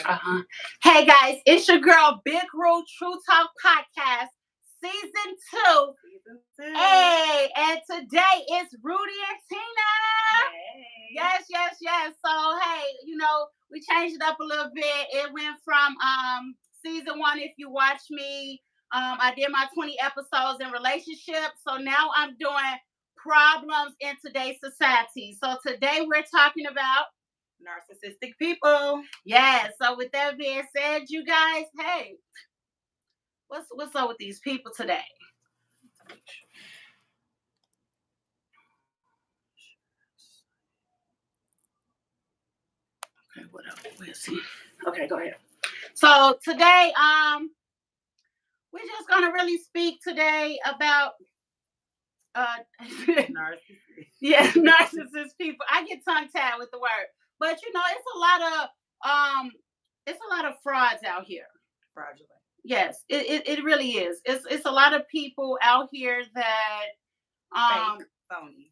Uh-huh. Hey guys, it's your girl Big Rule True Talk Podcast, Season 2. Hey, and today is Rudy and Tina. Hey. Yes. So hey, we changed it up a little bit. It went from season 1, if you watch me. I did my 20 episodes in relationships. So now I'm doing problems in today's society. So today we're talking about Narcissistic people. yeah. So with that being said, you guys, hey, what's up with these people today? Okay, what else? We'll see. Okay, go ahead. So today, we're just gonna really speak today about Narcissist. yeah, narcissist people. I get tongue tied with the word, but it's a lot of frauds out here. Fraudulent. Yes, it really is. It's a lot of people out here that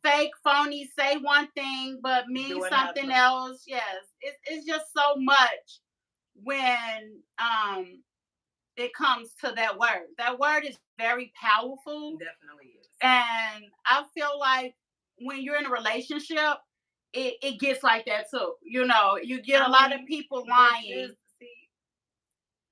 fake, phony, say one thing but mean Do something another. else. Yes, it's just so much when it comes to that word. That word is very powerful, Definitely is. and I feel like when you're in a relationship, it gets like that too. You get a lot of people lying.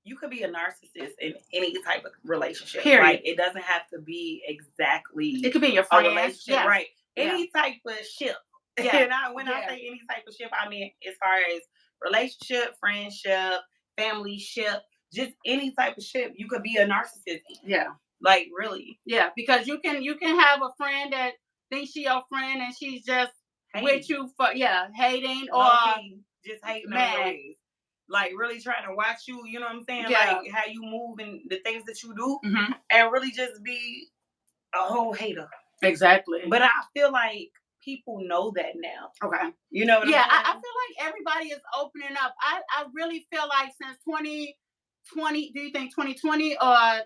You could be a narcissist in any type of relationship. Period. Like, it doesn't have to be exactly It could be your a friends. relationship, Yes. right? Yeah. Any type of ship. Yeah. And when I say any type of ship, I mean as far as relationship, friendship, family ship, just any type of ship. You could be a narcissist. Yeah. Like, really. Yeah, because you can have a friend that thinks she your friend and she's just with you for hating or just hating on mad. your ways. Like, really trying to watch you, you know what I'm saying? Yeah. Like, how you move and the things that you do, Mm-hmm. and really just be a whole hater. Exactly. But I feel like people know that now. Okay. You know what I'm saying? I feel like everybody is opening up. I really feel like since 2020, do you think 2020 or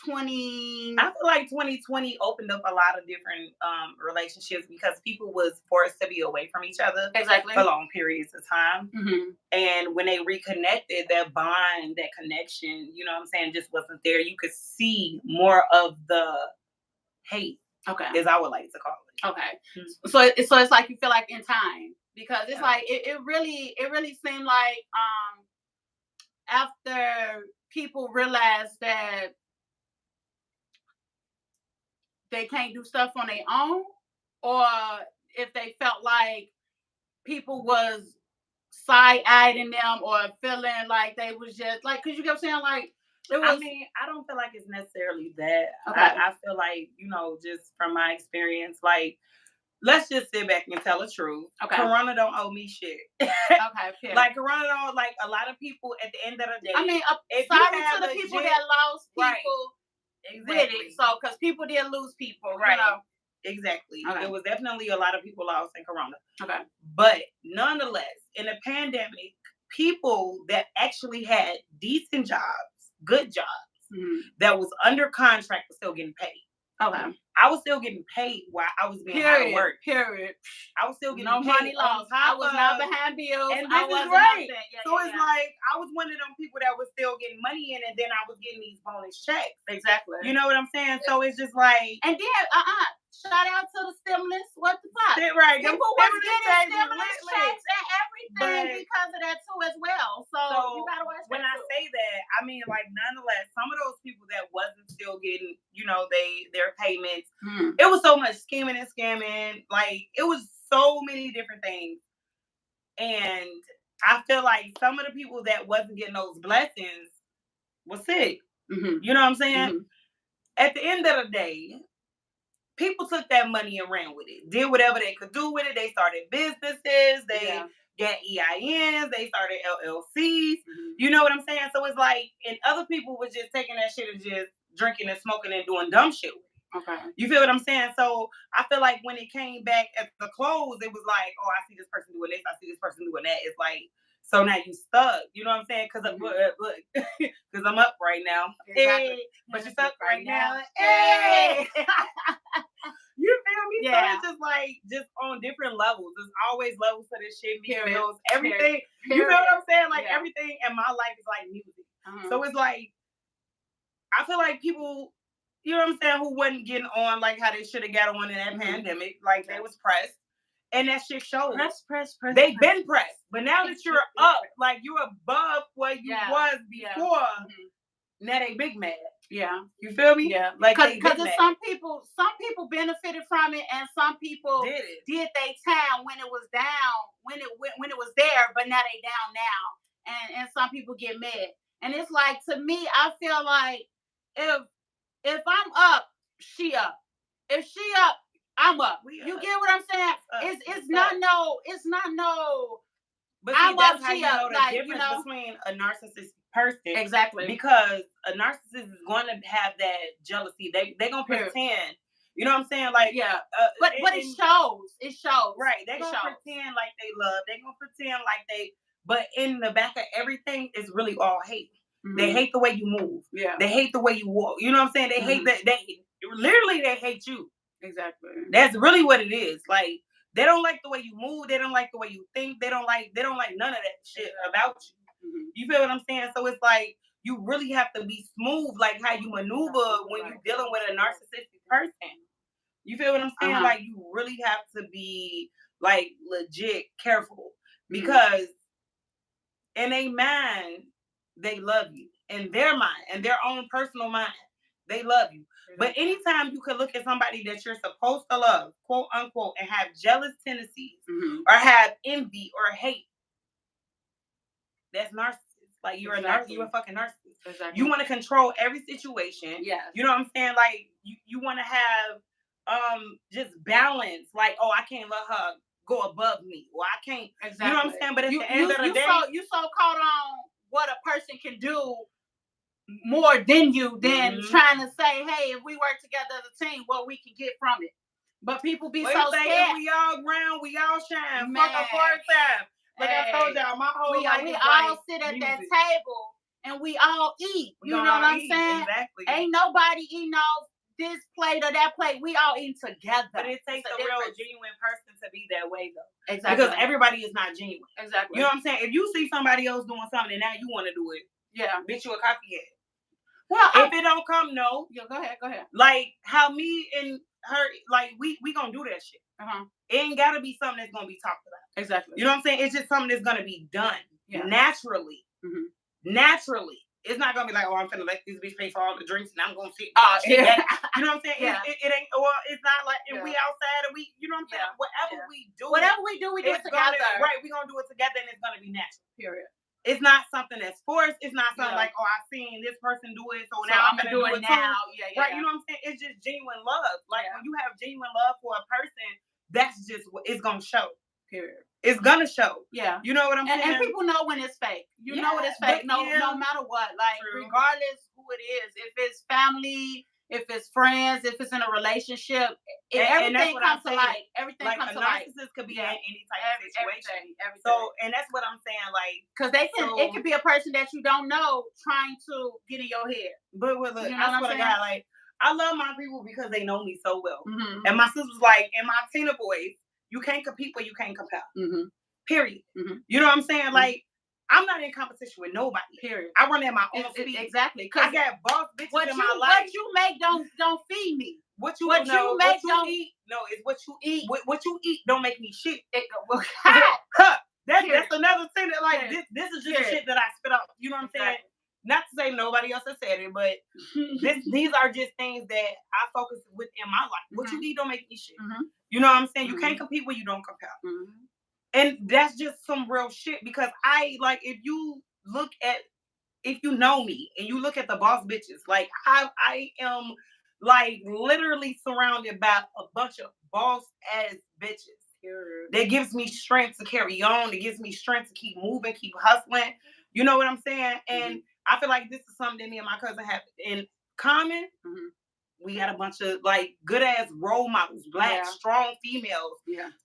20? I feel like 2020 opened up a lot of different relationships because people was forced to be away from each other Exactly. for long periods of time. Mm-hmm. And when they reconnected, that bond, that connection, you know what I'm saying, just wasn't there. You could see more of the hate, okay, as I would like to call it. Okay. Mm-hmm. So it's like you feel like in time, because it's like it really seemed like after people realized that they can't do stuff on their own, or if they felt like people was side-eyeing them or feeling like they was just like, because you kept saying like it was. I mean, I don't feel like it's necessarily that. Okay. I feel like, just from my experience, like, let's just sit back and tell the truth. Okay. Corona don't owe me shit. Okay. Fair. Like, Corona don't, like, a lot of people at the end of the day. I mean, sorry to the people that lost people. Right. Exactly. With it. So, because people did lose people. Right. Exactly. Okay. There was definitely a lot of people lost in Corona. Okay. But nonetheless, in the pandemic, people that actually had decent jobs, good jobs, that was under contract was still getting paid. Okay. I was still getting paid while I was being out of work. Period. I was still getting no paid. Money lost. I was not behind bills. And this is right. Like, I was one of them people that was still getting money in, and then I was getting these bonus checks. Exactly. You know what I'm saying? So it's just like, and then shout out to the stimulus. What the fuck? Right. People was getting stimulus checks and everything because of that too as well. So you gotta watch that. When I say that, I mean, like, nonetheless, some of those people that wasn't still getting, their payments, it was so much scheming and scamming. Like, it was so many different things. And I feel like some of the people that wasn't getting those blessings was sick. Mm-hmm. You know what I'm saying? Mm-hmm. At the end of the day, people took that money and ran with it. Did whatever they could do with it. They started businesses. They got EINs. They started LLCs. Mm-hmm. You know what I'm saying? So it's like, and other people was just taking that shit and just drinking and smoking and doing dumb shit with it. Okay. You feel what I'm saying? So I feel like when it came back at the close, it was like, oh, I see this person doing this. I see this person doing that. It's like, so now you stuck. You know what I'm saying? Because look, because I'm up right now. Exactly. Hey, but you stuck right now. Hey. You feel me? Yeah. So it's just like just on different levels. There's always levels to this shit. Meals, everything. You feel what I'm saying? Like everything in my life is like music. So it's like I feel like people, you know what I'm saying, who wasn't getting on like how they should have got on in that pandemic, like they was pressed. And that shit showed. Press. They've been pressed. But now that you're up, like you're above where you was before, now they big mad. Yeah. You feel me? Yeah. Like because some people benefited from it and some people did their time when it was down, when it was there, but now they down now. And some people get mad. And it's like, to me, I feel like if I'm up, she up. If she up, I'm up. You get what I'm saying? It's not no. But see, that's how you know the difference between a narcissistic person. Exactly. Because a narcissist is going to have that jealousy. They gonna pretend. You know what I'm saying? Like but it shows. It shows. Right. They gonna pretend like they love. They gonna pretend like they. But in the back of everything, it's really all hate. Mm-hmm. They hate the way you move. Yeah. They hate the way you walk. You know what I'm saying? They hate that. They hate you. Exactly. That's really what it is. Like they don't like the way you move. They don't like the way you think. They don't like none of that shit about you. Mm-hmm. You feel what I'm saying? So it's like you really have to be smooth, like how you maneuver when you're dealing with a narcissistic person. You feel what I'm saying? Like you really have to be like legit careful because in their mind they love you. In their mind, in their own personal mind, they love you. But anytime you can look at somebody that you're supposed to love, quote unquote, and have jealous tendencies or have envy or hate, that's narcissist. Like you're you're a fucking narcissist. Exactly. You want to control every situation. Yeah. You know what I'm saying? Like you want to have just balance. Like, oh, I can't let her go above me. Or I can't. Exactly. You know what I'm saying? But at the end of the day, you so caught on what a person can do more than you than trying to say, hey, if we work together as a team, what we can get from it. But people be so scared. We all ground, we all shine. Fuck a fourth time. Like I told y'all, my whole life we all like sit at music. That table and we all eat. You know what I'm saying? Exactly. Ain't nobody eating off this plate or that plate. We all eat together. But it takes a real genuine person to be that way, though. Exactly. Because everybody is not genuine. Exactly. You know what I'm saying? If you see somebody else doing something and now you want to do it, bitch, you a copycat. Well, if it don't come, no. Yeah, go ahead. Like how me and her, like we gonna do that shit. It ain't gotta be something that's gonna be talked about. Exactly. You know what I'm saying? It's just something that's gonna be done naturally. Mm-hmm. Naturally. It's not gonna be like, oh, I'm finna let this bitch pay for all the drinks and I'm gonna sit. You know what I'm saying? Yeah. It ain't. Well, it's not like if we outside and we, you know what I'm saying? Whatever we do, we do it together. Right? We gonna do it together and it's gonna be natural. Period. It's not something that's forced. It's not something like, oh, I've seen this person do it, so now I'm gonna do it now. Yeah. Right? You know what I'm saying? It's just genuine love. Like when you have genuine love for a person, that's just what it's gonna show. Period. It's gonna show. Yeah. You know what I'm saying? And people know when it's fake. You know when it's fake. No matter what. Like regardless who it is, if it's family, if it's friends, if it's in a relationship, everything comes to light. Everything comes to light. Narcissist could be in any type of situation. Everything. So, and that's what I'm saying. Like, because it could be a person that you don't know trying to get in your head. But look, you know I swear to God, like, I love my people because they know me so well. Mm-hmm. And my sister's like, and my Tina boys, you can't compete where you can't compare. Mm-hmm. Period. Mm-hmm. You know what I'm saying? Mm-hmm. Like, I'm not in competition with nobody. Period. I run at my own speed. Exactly. I got boss bitches in my life. What you make don't feed me. What you eat? No, it's what you eat. What you eat don't make me shit. That's another thing that like this is just the shit that I spit out. You know what I'm saying? Not to say nobody else has said it, but these are just things that I focus with in my life. What you eat don't make me shit. Mm-hmm. You know what I'm saying? You can't compete where you don't compare. Mm-hmm. And that's just some real shit because if you know me and you look at the boss bitches, like I am like literally surrounded by a bunch of boss ass bitches. That gives me strength to carry on. It gives me strength to keep moving, keep hustling. You know what I'm saying? And I feel like this is something that me and my cousin have in common. Mm-hmm. We got a bunch of like good ass role models, black, strong females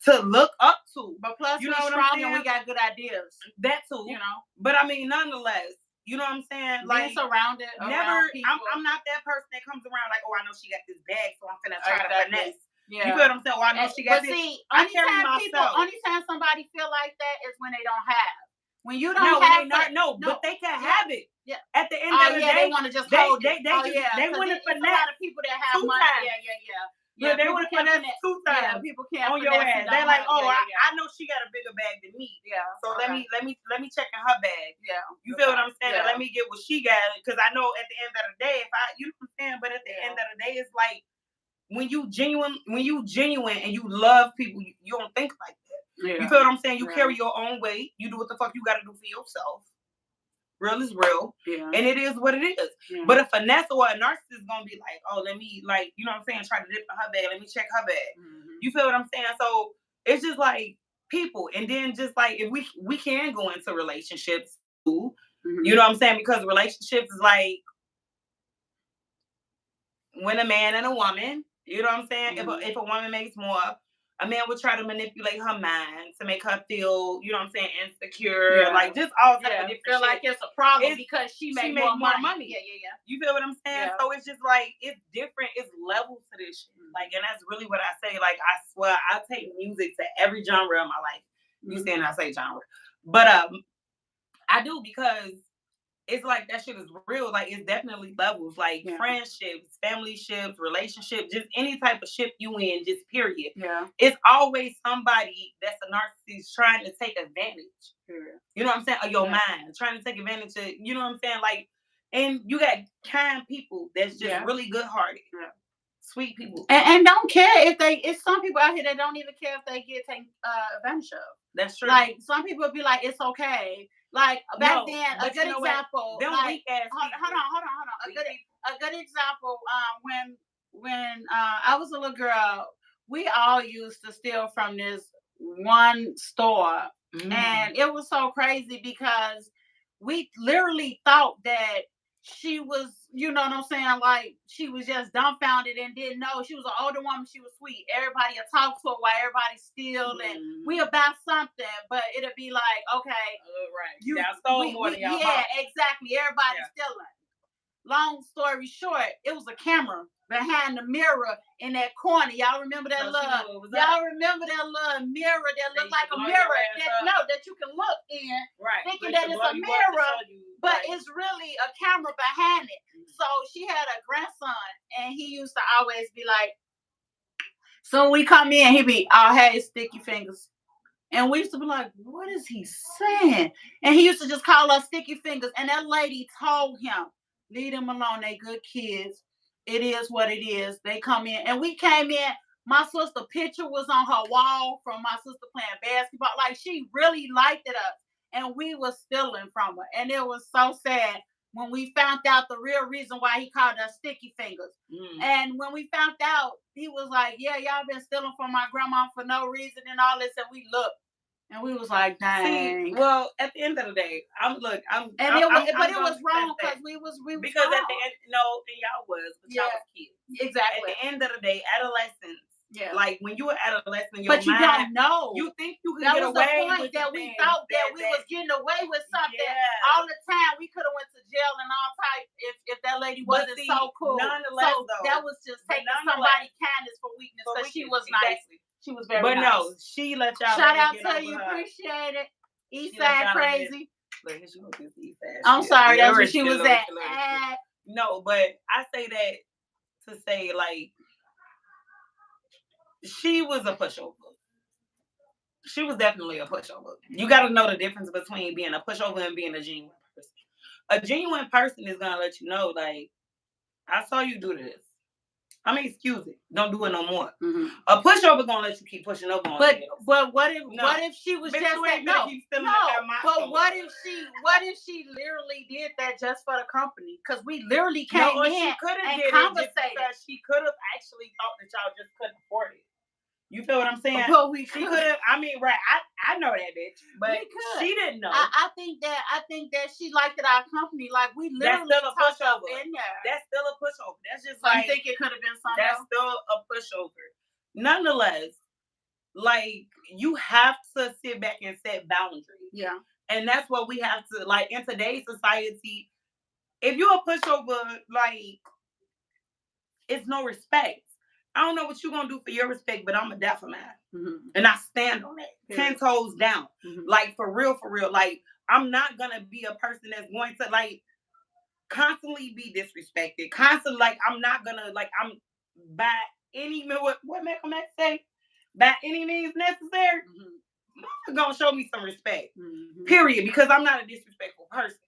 to look up to. But plus, you know we're strong and we got good ideas. That too. You know. But I mean, nonetheless, you know what I'm saying? Like surrounded. Never. I'm not that person that comes around like, oh, I know she got this bag, so I'm finna try to finesse. Yeah. You feel what I'm saying? Well, I know she got this. See, I carry myself. Only time somebody feel like that is when they don't have. When you don't have but they can have it. Yeah. At the end of the day, they want to just hold it. They want to finesse. A lot of people that have money. Yeah, they want to finesse 2 times. Yeah, people can't on your ass. They're like, I know she got a bigger bag than me. Yeah. So let me check in her bag. Yeah. You feel what I'm saying? Yeah. Let me get what she got, because I know at the end of the day, you know what I'm saying. But at the end of the day, it's like when you genuine and you love people, you don't think like that. Yeah. You feel what I'm saying? You carry your own weight. You do what the fuck you got to do for yourself. Real is real, and it is what it is. Yeah. But a finesse or a narcissist is gonna be like, oh, let me, like, you know what I'm saying, try to dip in her bag. Let me check her bag. Mm-hmm. You feel what I'm saying? So it's just like people, and then just like if we can go into relationships too. Mm-hmm. You know what I'm saying? Because relationships is like when a man and a woman. You know what I'm saying? Mm-hmm. If a woman makes more, a man would try to manipulate her mind to make her feel, you know what I'm saying, insecure, like just all type of different feel shit. Like it's a problem because she makes more money. Yeah. You feel what I'm saying? Yeah. So it's just like, it's different. It's levels to this shit. Like, and that's really what I say. Like, I swear, I take music to every genre of my life. You saying I say genre. But I do, because it's like that shit is real. Like, it's definitely levels. Like friendships, family ships, relationships, just any type of ship you in, just period. Yeah. It's always somebody that's a narcissist trying to take advantage. Yeah. You know what I'm saying? Of your mind. Trying to take advantage of, you know what I'm saying? Like, and you got kind people that's just really good hearted. Yeah. Sweet people. And don't care it's some people out here that don't even care if they get taken advantage of. That's true. Like, some people be like, it's okay. Like, back then, a good example. Like, hold on. A good example. When I was a little girl, we all used to steal from this one store, and it was so crazy because we literally thought that she was, you know what I'm saying, like, she was just dumbfounded and didn't know. She was an older woman. She was sweet. Everybody would talk to her while everybody steal, and we about something, but it'll be like, okay, right, you stole more than y'all. Yeah, exactly. Everybody's stealing. Long story short, it was a camera behind the mirror in that corner. Y'all remember that remember that little mirror that looked like a mirror that you can look in, right, thinking that it's a mirror, but it's really a camera behind it. So she had a grandson, and he used to always be like, so when we come in, he'd be, oh, hey, sticky fingers. And we used to be like, what is he saying? And he used to just call us sticky fingers. And that lady told him, leave them alone. They good kids. It is what it is. They come in. And we came in. My sister picture was on her wall from my sister playing basketball. Like, she really liked it us. And we was stealing from her. And it was so sad when we found out the real reason why he called us sticky fingers. And when we found out, he was like, yeah, y'all been stealing from my grandma for no reason and all this. And we looked. And we was like, dang. See, well, at the end of the day, it was wrong because we was because wrong. At the end, and y'all was, but y'all was kids. Exactly. At the end of the day, adolescence. Yeah. Like, when you were adolescent, but you don't know. You think you can get away with the point that we thought that we was getting away with something all the time. We could have went to jail and all type if that lady wasn't so cool. Nonetheless, so that was just taking somebody's kindness for weakness, because she was nice. She was very nice. But no, she let y'all. Shout out to you. Appreciate it. Eastside crazy. I'm sorry, that's where she was at. No, but I say that to say, like, she was a pushover. She was definitely a pushover. You got to know the difference between being a pushover and being a genuine person. A genuine person is going to let you know, like, I saw you do this. I mean, excuse it. Don't do it no more. Mm-hmm. A pushover gonna let you keep pushing over on But what if she was just that? No. But what if she literally did that just for the company? Because we literally came in and conversated. She could have actually thought that y'all just couldn't afford it. You feel what I'm saying? But she could have. I mean, right? I know that bitch, but she didn't know. I think that she liked it, our company. Like, we literally that's still a pushover. In there. That's still a pushover. That's just so like, you think it could have been something else? Still a pushover. Nonetheless, like, you have to sit back and set boundaries. Yeah, and that's what we have to, like, in today's society. If you're a pushover, like, it's no respect. I don't know what you're gonna do for your respect, but I'm gonna die for mine. And I stand on that. 10 toes down. Like for real. Like I'm not gonna be a person that's going to like constantly be disrespected. Constantly, like I'm not gonna like I'm by any what Malcolm X say? By any means necessary. Mama gonna show me some respect. Period. Because I'm not a disrespectful person.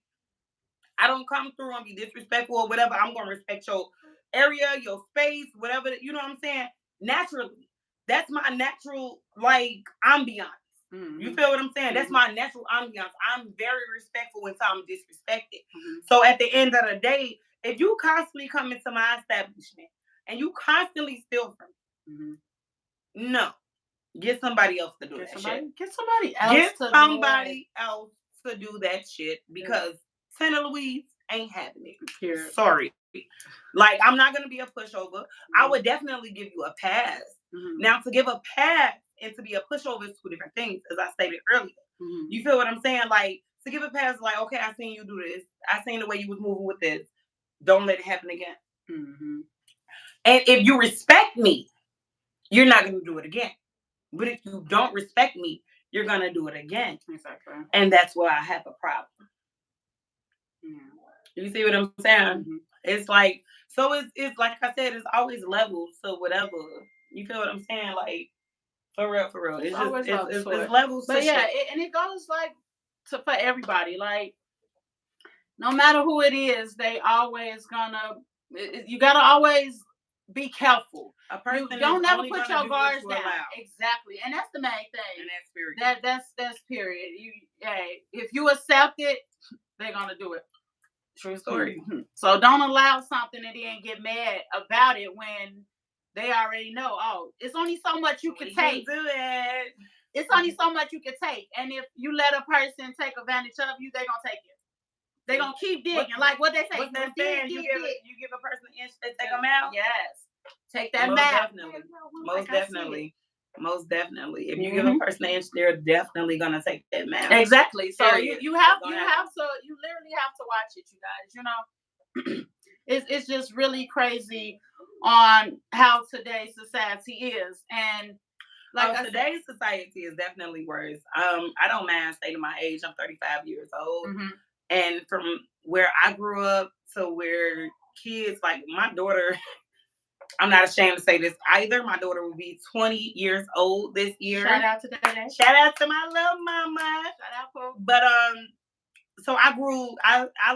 I don't come through and be disrespectful or whatever. I'm gonna respect your area, your space, whatever. You know what I'm saying? Naturally, that's my natural like ambiance. You feel what I'm saying? That's my natural ambiance. I'm very respectful when I'm disrespected. So at the end of the day, if you constantly come into my establishment and you constantly steal from me, no, get somebody else to do that shit. Get somebody else to do that shit because Santa Louise ain't having it. Here. Sorry. Like, I'm not going to be a pushover. I would definitely give you a pass. Now, to give a pass and to be a pushover is two different things, as I stated earlier. You feel what I'm saying? Like, to give a pass, like, okay, I seen you do this. I seen the way you was moving with this. Don't let it happen again. And if you respect me, you're not going to do it again. But if you don't respect me, you're going to do it again. Exactly. And that's where I have a problem. You see what I'm saying? It's like, so it's like I said, it's always levels to whatever. You feel what I'm saying? Like, for real. It's just, it's levels. But yeah, and it goes like for everybody. Like, no matter who it is, they always gonna, you gotta always be careful. A person you don't never put your guards down. Exactly. And that's the main thing. And that's period. That's period. If you accept it, they're gonna do it. True story. So don't allow something and then get mad about it when they already know, oh, it's only so much you can take. Do it. It's only so much you can take. And if you let a person take advantage of you, they're gonna take it. They're gonna keep digging. Like what they say. What's that saying? You give a person an inch, they take them out? Yes. Take that map. Most definitely. If you give a person an inch, they're definitely gonna take that map. Exactly. So you have to you literally have to watch it, you guys. You know, it's just really crazy on how today's society is. And like today's society is definitely worse. I don't mind stating my age. I'm 35 years old. And from where I grew up to where kids, like my daughter, I'm not ashamed to say this either. My daughter will be 20 years old this year. Shout out to Dada. Shout out to my little mama. Shout out for. But so I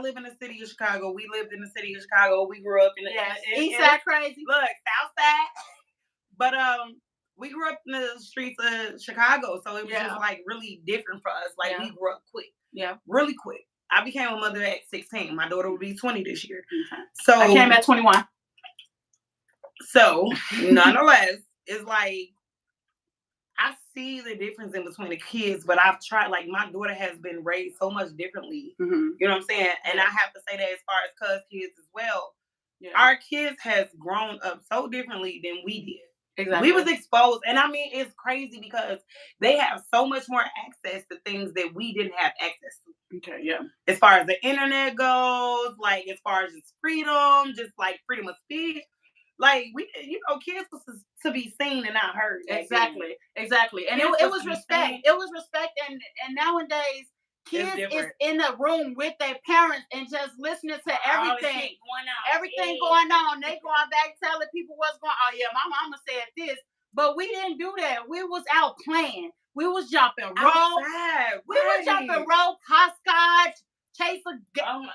live in the city of Chicago. We lived in the city of Chicago. We grew up in the East Side crazy. Look, South Side. But we grew up in the streets of Chicago, so it was just like really different for us. Like we grew up quick. Yeah. Really quick. I became a mother at 16. My daughter will be 20 this year. So I came at 21. So, nonetheless, it's like I see the difference in between the kids, but I've tried, like, my daughter has been raised so much differently. You know what I'm saying? And I have to say that as far as cuz kids as well. Yeah. Our kids has grown up so differently than we did. Exactly. We was exposed. And I mean, it's crazy because they have so much more access to things that we didn't have access to. Okay, yeah. As far as the internet goes, like, as far as just freedom, just like freedom of speech. Like kids was to be seen and not heard. Exactly. And it was respect. It was respect, and nowadays kids is in a room with their parents and just listening to everything going on. They going back telling people what's going on. Oh yeah, my mama said this, but we didn't do that. We was out playing. We was jumping rope. We was jumping rope, hopscotch. Kiss a girl.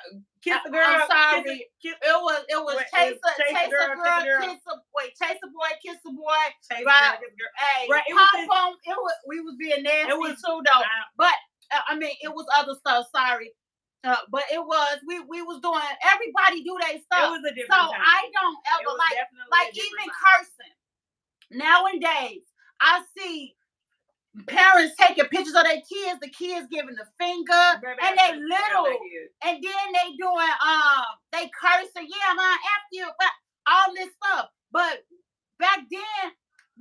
I'm sorry. It was chase a girl, chase a boy, kiss a boy. Hey, right. We was being nasty too though. But I mean, it was other stuff. Sorry. But it was we was doing. Everybody do their stuff. It was a different time. I don't ever like even cursing. Nowadays, I see parents taking pictures of their kids, the kids giving the finger, and they little, and then they doing they cursing, yeah, man, F you, but all this stuff. But back then,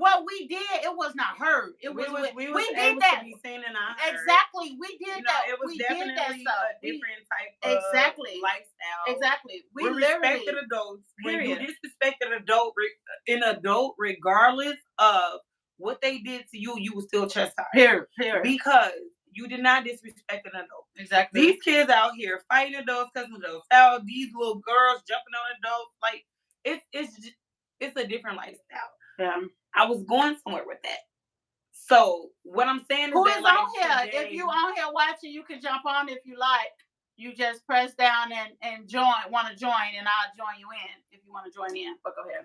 what we did, it was not heard. We was we able did that. To be seen and not heard. Exactly. We did that. It was we definitely did that stuff. a different type of lifestyle. Exactly. We respected adults. Period. When you disrespected an adult, regardless of what they did to you, you were still chastised. Period. Because you did not disrespect an adult. Exactly. These kids out here fighting adults because of adults. How these little girls jumping on adults, like it's a different lifestyle. Yeah. I was going somewhere with that. So what I'm saying is who that is on here? Today, if you on here watching, you can jump on if you like. You just press down and join. Want to join, and I'll join you in if you want to join in. But go ahead.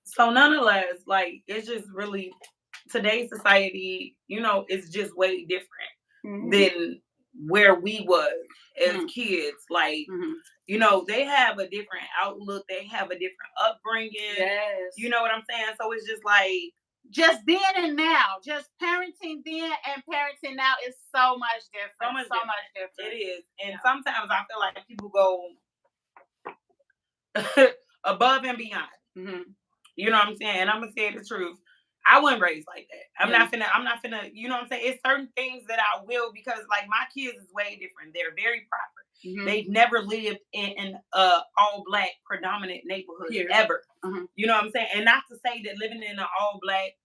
So nonetheless, like it's just really today's society, is just way different than where we was as kids. Like, they have a different outlook. They have a different upbringing. Yes. You know what I'm saying? So it's just like, just then and now, just parenting then and parenting now is so much different. So much different. It is. And sometimes I feel like people go above and beyond. Mm-hmm. You know what I'm saying? And I'm going to say the truth. I wasn't raised like that. I'm not finna, you know what I'm saying? It's certain things that I will, because like my kids is way different. They're very proper. Mm-hmm. They've never lived in an all black predominant neighborhood ever. Mm-hmm. You know what I'm saying? And not to say that living in an all black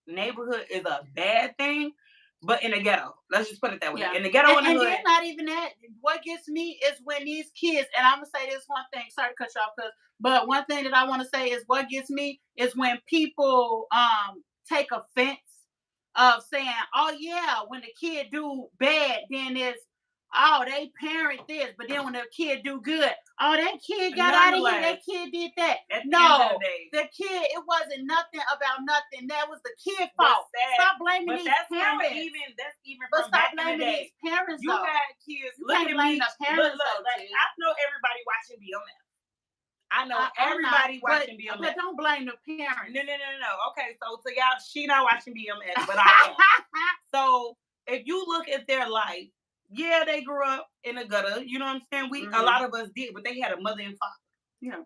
neighborhood is a bad thing, but in the ghetto, let's just put it that way. Yeah. In the ghetto, and then not even that. What gets me is when these kids, and I'm gonna say this one thing. Sorry to cut you off, but one thing that I want to say is what gets me is when people take offense of saying, "Oh yeah, when the kid do bad, then it's they parent this," but then when the kid do good, that kid got out of here, that kid did that. No, the kid, it wasn't nothing about nothing. That was the kid's fault. Stop blaming these parents. That's even but from stop back in the day. These parents. You got kids. You can't blame the parents. Look, I know everybody watching BMF. I know everybody watching BMF. But don't blame the parents. No. Okay, so to y'all, she not watching BMF, but I am. So if you look at their life, yeah, they grew up in a gutter. You know what I'm saying? A lot of us did, but they had a mother and father. Yeah.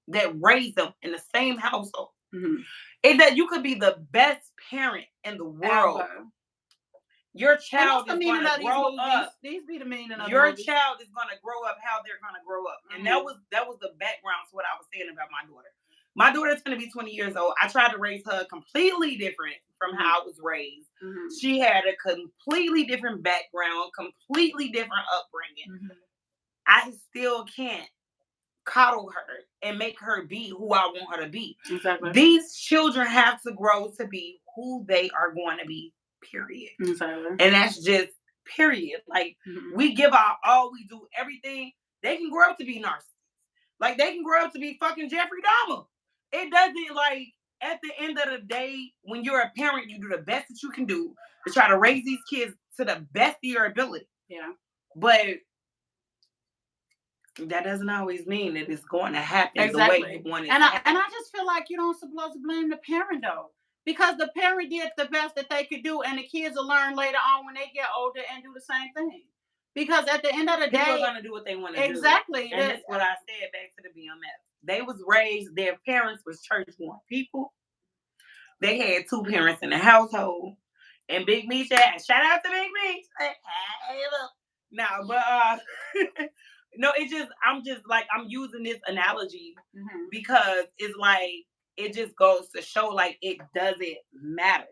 That raised them in the same household. Mm-hmm. And that you could be the best parent in the world. Your child is going to grow up. These be the meaning of your child is going to grow up how they're going to grow up. Mm-hmm. And that was the background to what I was saying about my daughter. My daughter's going to be 20 years old. I tried to raise her completely different from how I was raised. Mm-hmm. She had a completely different background, completely different upbringing. Mm-hmm. I still can't coddle her and make her be who I want her to be. Exactly. These children have to grow to be who they are going to be, period. Exactly. And that's just period. Like, we give out all, we do everything. They can grow up to be narcissists. Like, they can grow up to be fucking Jeffrey Dahmer. It doesn't, like, at the end of the day, when you're a parent, you do the best that you can do to try to raise these kids to the best of your ability. Yeah. But that doesn't always mean that it's going to happen the way you want it to happen. And I just feel like you don't supposed to blame the parent, though. Because the parent did the best that they could do, and the kids will learn later on when they get older and do the same thing. Because at the end of the day, people are going to do what they want to do. Exactly. And that's what I said back to the BMF. They was raised, their parents was church-going people. They had two parents in the household. And Big Meech, shout out to Big Meech. Hey, look. No, but no, I'm using this analogy because it's like, it just goes to show, like, it doesn't matter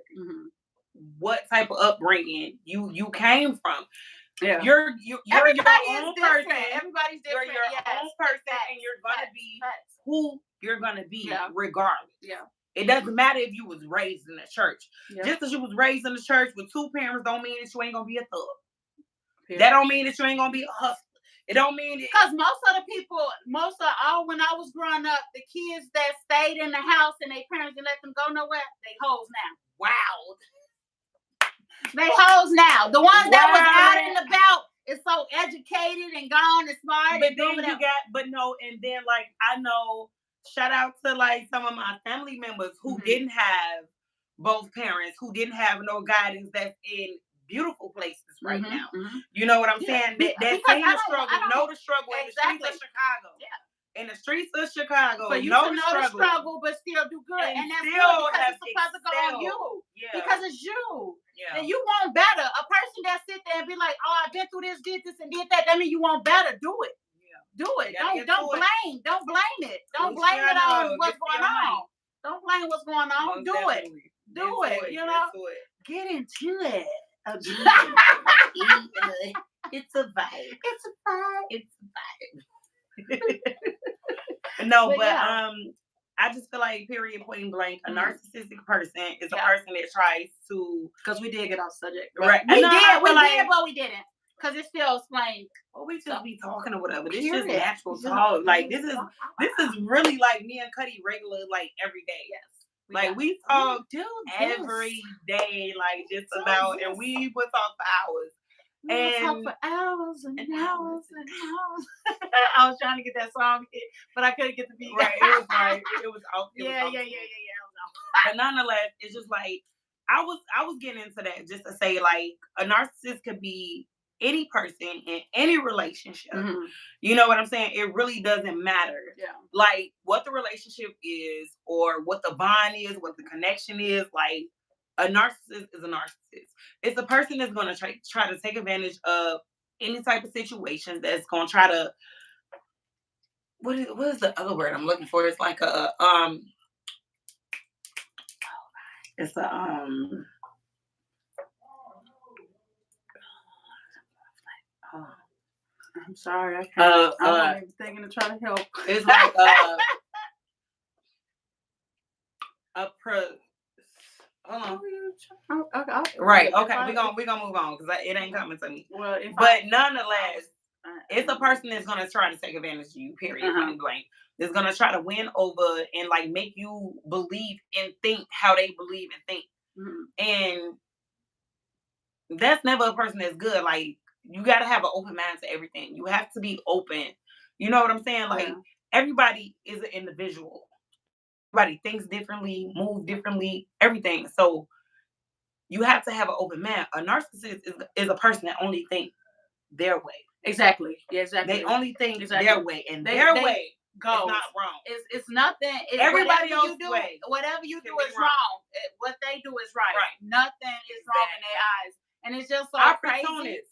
what type of upbringing you came from. Yeah. You're your own person. Everybody's different. You're your own person, and you're gonna be who you're gonna be regardless. Yeah. It doesn't matter if you was raised in the church. Yeah. Just as you was raised in the church with two parents don't mean that you ain't gonna be a thug. Yeah. That don't mean that you ain't gonna be a hustler. It don't mean it. Because most of all, when I was growing up, the kids that stayed in the house and their parents didn't let them go nowhere, they hoes now. Wow. They hoes now. The ones that was out and about is so educated and gone and smart. But then and then like I know, shout out to like some of my family members who didn't have both parents, who didn't have no guidance, that's in beautiful places right now. Mm-hmm. You know what I'm saying? That seen the struggle, know the struggle in the streets of Chicago. Yeah. in the streets of Chicago. So you know can know the struggle, but still do good, and that's still good because it's supposed to go on you. Because it's you. Yeah. And you want better. A person that sit there and be like, "Oh, I've been through this, did this, and did that." That means you want better. Do it. Yeah. Do it. Don't blame. Don't blame it. Don't blame it on what's going on. Don't blame what's going on. Do it. Do it. You know. Get into it. It's a vibe. It's a vibe. It's a vibe. No, but I just feel like, period, point blank, a narcissistic person is a person that tries to. Because we did get off subject. Right. We did, but we didn't. Because it still explains. Well, we just be talking or whatever. This is natural talk. Like, this is really like me and Cuddy regular, like, every day. Yes. We talk every day, like, just about, and we would talk for hours. Talk for hours and hours and hours. I was trying to get that song hit, but I couldn't get the beat. Right, it was off. Yeah. But nonetheless, it's just like I was getting into that just to say, like, a narcissist could be any person in any relationship. Mm-hmm. You know what I'm saying? It really doesn't matter. Yeah. Like what the relationship is, or what the bond is, what the connection is. Like, a narcissist is a narcissist. It's a person that's going to try to take advantage of any type of situation, that's going to try to. What is the other word I'm looking for? It's like a It's a I'm sorry, I can't. I'm not even thinking to try to help. It's like hold on. Okay. Right. Okay. We're gonna move on because it ain't coming to me. Well, but nonetheless, it's a person that's gonna try to take advantage of you. Period. Point blank. That's gonna try to win over and like make you believe and think how they believe and think. Mm-hmm. And that's never a person that's good. Like, you got to have an open mind to everything. You have to be open. You know what I'm saying? Like, everybody is an individual. Everybody thinks differently, move differently, everything. So you have to have an open mind. A narcissist is a person that only thinks their way. Exactly. Yeah, exactly. They only think their way, and their way goes. It's not wrong. It's nothing. Everybody else's way. Whatever you do is wrong. What they do is right. Nothing is wrong in their eyes. And it's just so crazy.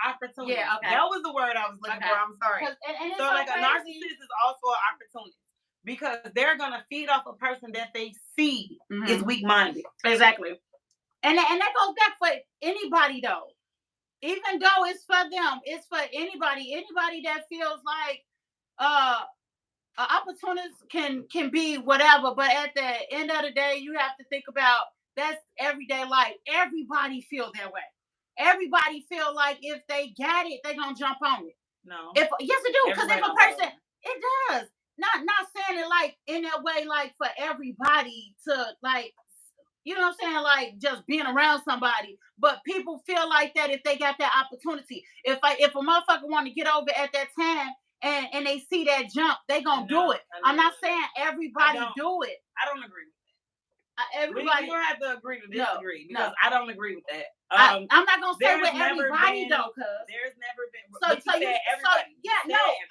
Opportunity. Yeah, okay. That was the word I was looking for. I'm sorry. And so like crazy. A narcissist is also an opportunist because they're gonna feed off a person that they see is weak-minded. Exactly. And that goes back for anybody though. Even though it's for them, it's for anybody. Anybody that feels like an opportunist can be whatever, but at the end of the day, you have to think about that's everyday life. Everybody feel that way. Everybody feel like if they got it, they're gonna jump on it. No. Yes, it do. Because if a person, it does. Not saying it like in that way, like for everybody to like, you know what I'm saying, like just being around somebody. But people feel like that if they got that opportunity. If a motherfucker want to get over at that time and they see that jump, they gonna do it. I'm not saying everybody do it. I don't agree with that. Everybody, you don't have to agree to disagree because I don't agree with that. I'm not gonna say with everybody though, cause there's never been. So you said everybody.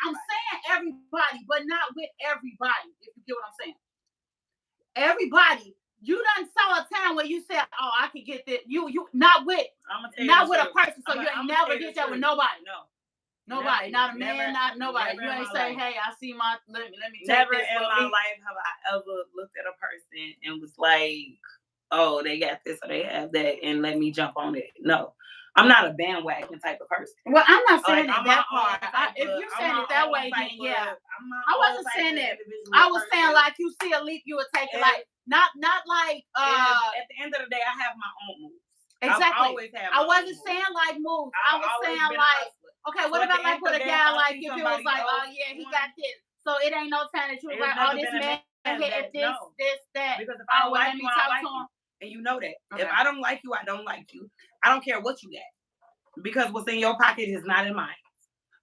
I'm saying everybody, but not with everybody. If you get what I'm saying, everybody. You done saw a time where you said, "Oh, I could get this." You not with a person, so you ain't never did that with nobody. No. Nobody, not a man, not nobody. You ain't say, "Hey, I see my let me take never this in my life have I ever looked at a person and was like, "Oh, they got this or they have that," and let me jump on it. No, I'm not a bandwagon type of person. Well, I'm not saying it that part. If you're saying it that way, then yeah. I wasn't saying that. I was saying like you see a leap, you would take it like not like. At the end of the day, I have my own moves. Exactly. I wasn't saying like moves. I was saying like. Okay, what about like with a guy like if it was like, oh yeah, he got this. So it ain't no time that you was like, oh, this man hit this, that. Because if I don't like you, I don't like you. And you know that. Okay. If I don't like you, I don't like you. I don't care what you got. Because what's in your pocket is not in mine.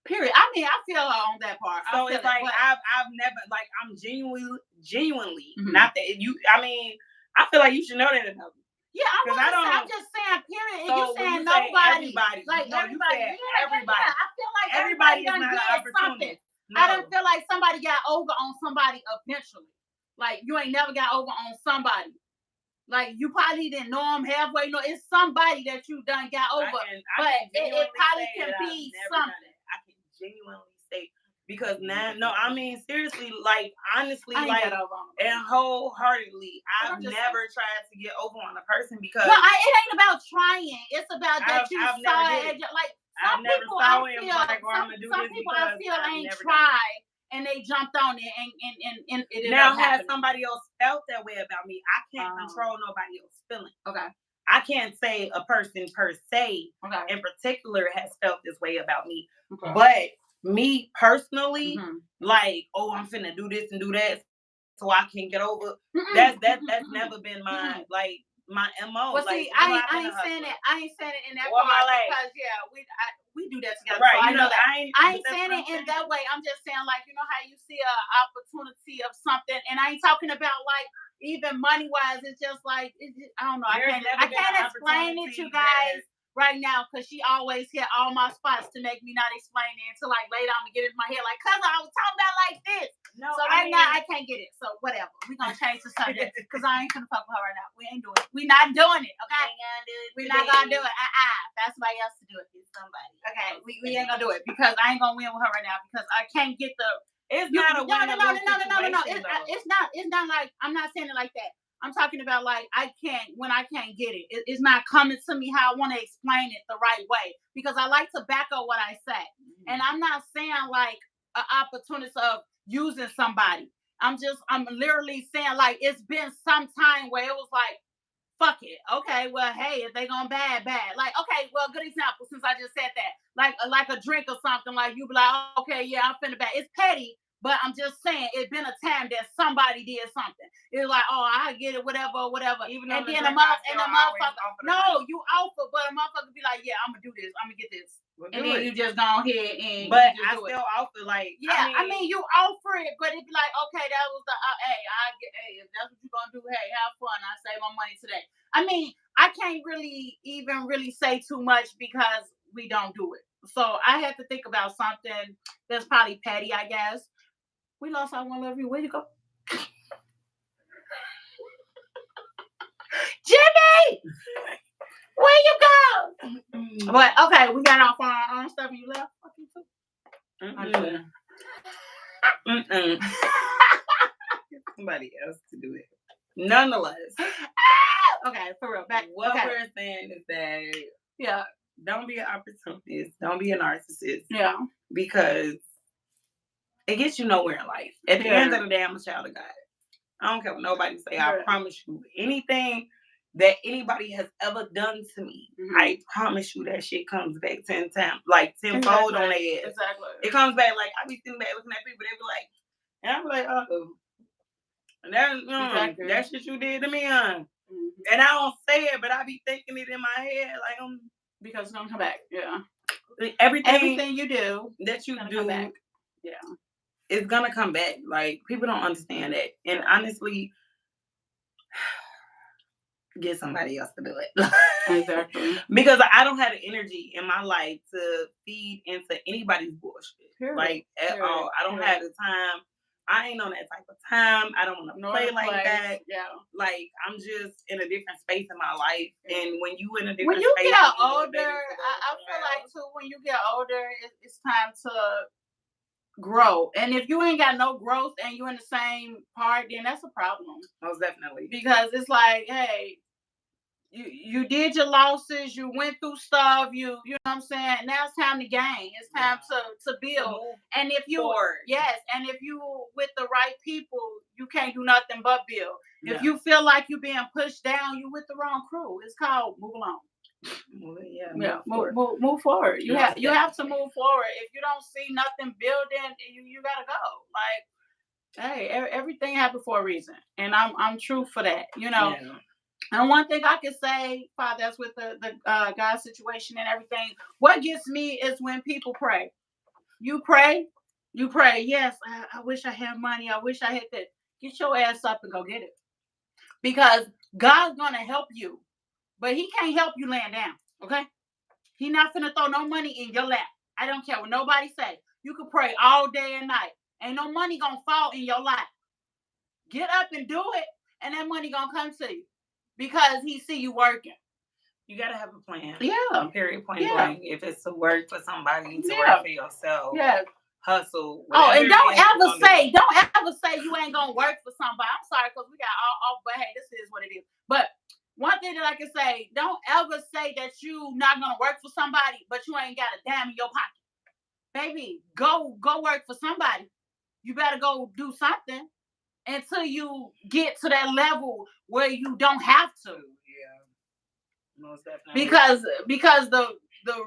Period. I mean, I feel her on that part. So it's like I've never like I'm genuinely not that you. I mean, I feel like you should know that about me. Yeah, I'm just saying, period. So you saying nobody, everybody, like everybody, everybody. Yeah, I feel like everybody is not an opportunist. No. I don't feel like somebody got over on somebody eventually. Like, you ain't never got over on somebody. Like, you probably didn't know them halfway. No, it's somebody that you done got over. But it probably can be something. I can genuinely say, because now, no, I mean, seriously, like, honestly, like, and wholeheartedly, I've never tried to get over on a person because. No, it ain't about trying. It's about that you saw it. Like, some people I feel ain't tried. And they jumped on it, and it now has somebody else felt that way about me. I can't control nobody else's feelings. Okay. I can't say a person per se in particular has felt this way about me. Okay. But me personally, like, oh, I'm finna do this and do that so I can get over. That's never been my like my MO. Well, like, see, I ain't saying it. I ain't saying it in that part because we do that together. Right, so I know that. I ain't saying it in that way. I'm just saying, like, you know how you see an opportunity of something, and I ain't talking about like even money wise. It's just like I don't know. I can't explain it, you guys, right now because she always hit all my spots to make me not explain it until like later I'm gonna get it in my head. Like, cause I was talking about like this. No, so right now I can't get it. So whatever. We're gonna change the subject because I ain't gonna fuck with her right now. We ain't doing it. We not doing it, okay? We're not gonna do it. That's somebody else to do it. It's somebody. Okay, we ain't gonna do it because I ain't gonna win with her right now because I can't get the. It's not a win. No. It's not like I'm not saying it like that. I'm talking about like when I can't get it. It's not coming to me how I want to explain it the right way because I like to back up what I say, and I'm not saying like an opportunity of using somebody. I'm literally saying like it's been some time where it was like, fuck it. Okay, well, hey, if they gonna bad. Like, okay, well, good example since I just said that. Like a drink or something, like you be like, okay, yeah, I'm finna bad. It's petty, but I'm just saying it's been a time that somebody did something. It's like, oh, I get it, whatever. Even and then a motherfucker, no, you offer, but a motherfucker be like, yeah, I'm gonna do this, I'm gonna get this. Well, and then you just go ahead and but I still offer like I mean you offer it, but it be like, okay, that was the if that's what you're gonna do, hey, have fun. I save my money today. I mean, I can't really say too much because we don't do it. So I had to think about something that's probably petty, I guess. We lost our one love you. Where you go? Jimmy! Where you go? But okay, we got off our own stuff and you left. Somebody else to do it. Nonetheless. Okay, for real. Back. What we're saying is that don't be an opportunist. Don't be a narcissist. Yeah. Because it gets you nowhere in life. At the end of the day, I'm a child of God. I don't care what nobody say. I promise you, anything that anybody has ever done to me, I promise you that shit comes back 10 times, like tenfold on their ass. Exactly. It comes back like I be sitting back looking at people, they be like, and I'm like, that shit you did to me, And I don't say it, but I be thinking it in my head, like because it's gonna come back. Yeah. Everything you do that you do, it's gonna come back. Like, people don't understand that, and honestly, get somebody else to do it. Exactly. Because I don't have the energy in my life to feed into anybody's bullshit. Like, at all. I don't have the time. I ain't on that type of time. I don't want to play like that. Yeah. Like, I'm just in a different space in my life. And when you in a different when you space, get older, I feel like too, when you get older, it's time to grow. And if you ain't got no growth and you in the same part, then that's a problem. Most definitely. Because it's like, hey, you did your losses, you went through stuff, you know what I'm saying? Now it's time to gain. It's time to build. And if you and if you with the right people, you can't do nothing but build. Yeah. If you feel like you're being pushed down, you with the wrong crew. It's called move along. Move forward. You have to move forward. If you don't see nothing building, you gotta go. Like, hey, everything happened for a reason, and I'm true for that. You know. Yeah. And one thing I can say, Father, that's with the God situation and everything. What gets me is when people pray. You pray. Yes, I wish I had money. I wish I had that. Get your ass up and go get it, because God's gonna help you, but He can't help you laying down. Okay, He not finna throw no money in your lap. I don't care what nobody say. You can pray all day and night. Ain't no money gonna fall in your life. Get up and do it, and that money gonna come to you because he see you working. You gotta have a plan. Yeah. Period. Point blank. If it's to work for somebody, to work for yourself. Yeah. Hustle. And don't ever say you ain't gonna work for somebody. I'm sorry, because we got all, but hey, this is what it is. But one thing that I can say, don't ever say that you not gonna work for somebody, but you ain't got a dime in your pocket. Baby, go work for somebody. You better go do something until you get to that level where you don't have to. Yeah. Most definitely. Because the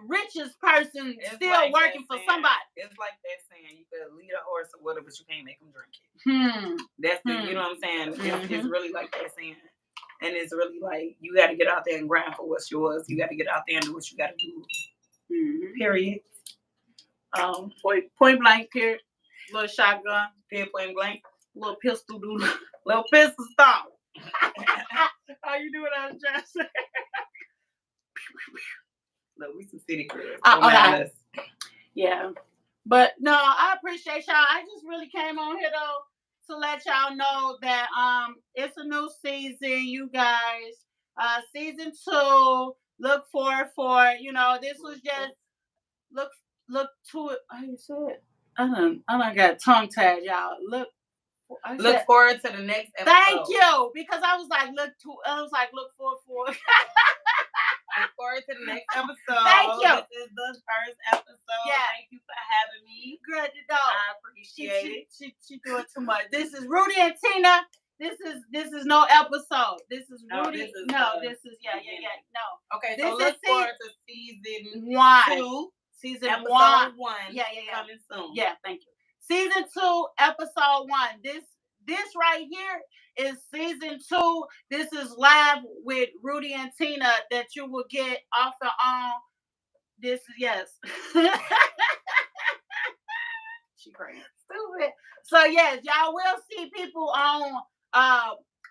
richest person still like working for somebody. It's like that saying, you could lead a horse or whatever, but you can't make them drink it. That's the, you know what I'm saying? It's really like that saying. And it's really like, you got to get out there and grind for what's yours. You got to get out there and do what you got to do. Period. Point blank, period. Little shotgun. Point blank. Little pistol dude. Little pistol stop. How you doing out of dress? Look, we some city girls. Okay. Yeah. But no, I appreciate y'all. I just really came on here though to let y'all know that it's a new season, you guys. Season 2. Look forward for it. You know, this was just look to it. How you say it? I done got tongue tied, y'all. Look forward to the next episode. Thank you, because I was like, look forward for it. Look forward to the next episode. Thank you. This is the first episode. Yeah. Thank you for having me. Good to know. I appreciate it. She doing too much. This is Rudy and Tina. This is no episode. This is Rudy. This is no. Okay, so look forward to season 1. Season episode 1. 1. Yeah. Coming soon. Yeah, thank you. Season 2, episode 1. This right here is season 2. This is live with Rudy and Tina that you will get off and on. This is yes. She crazy. Stupid. So yes, y'all will see people on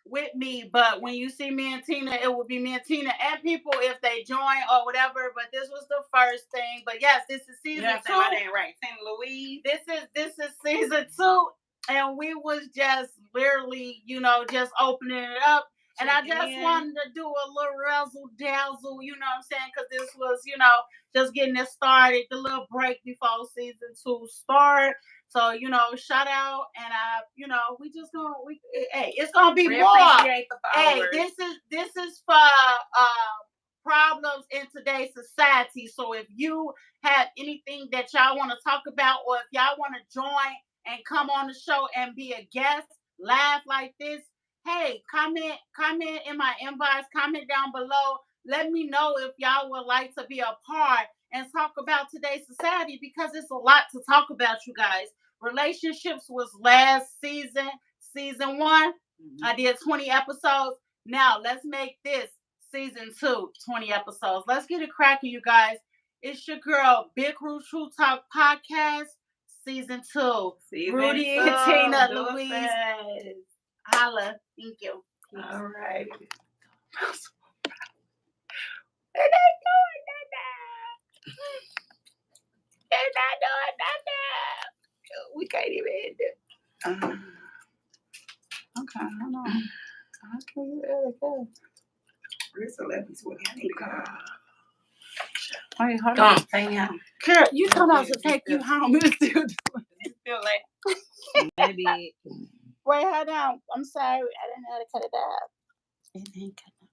with me, but when you see me and Tina, it will be me and Tina and people if they join or whatever. But this was the first thing. But yes, this is season 2. My name right. Tina Louise. This is season 2. And we was just literally, just opening it up. And I just wanted to do a little razzle dazzle, you know what I'm saying? Because this was, just getting it started, the little break before season 2 start. So, shout out. And we just hey, it's gonna be more. Appreciate the followers. Hey, this is for problems in today's society. So if you have anything that y'all want to talk about, or if y'all want to join and come on the show and be a guest, laugh like this, hey, comment in my inbox, comment down below. Let me know if y'all would like to be a part and talk about today's society, because it's a lot to talk about, you guys. Relationships was last season 1. I did 20 episodes. Now let's make this season 2, 20 episodes. Let's get it cracking, you guys. It's your girl, Big Rude True Talk Podcast. Season 2. Rudy and Tina Louise. Holla. Thank you. All right. They're not doing nothing. We can't even end it. Okay, hold on. Okay, Where's the left swing? I need to go. Wait, hold on. Damn. Carol, you told us to take you home. You still doing it. Feel like maybe. Wait, hold on. I'm sorry. I didn't know how to cut it out. It ain't cut out.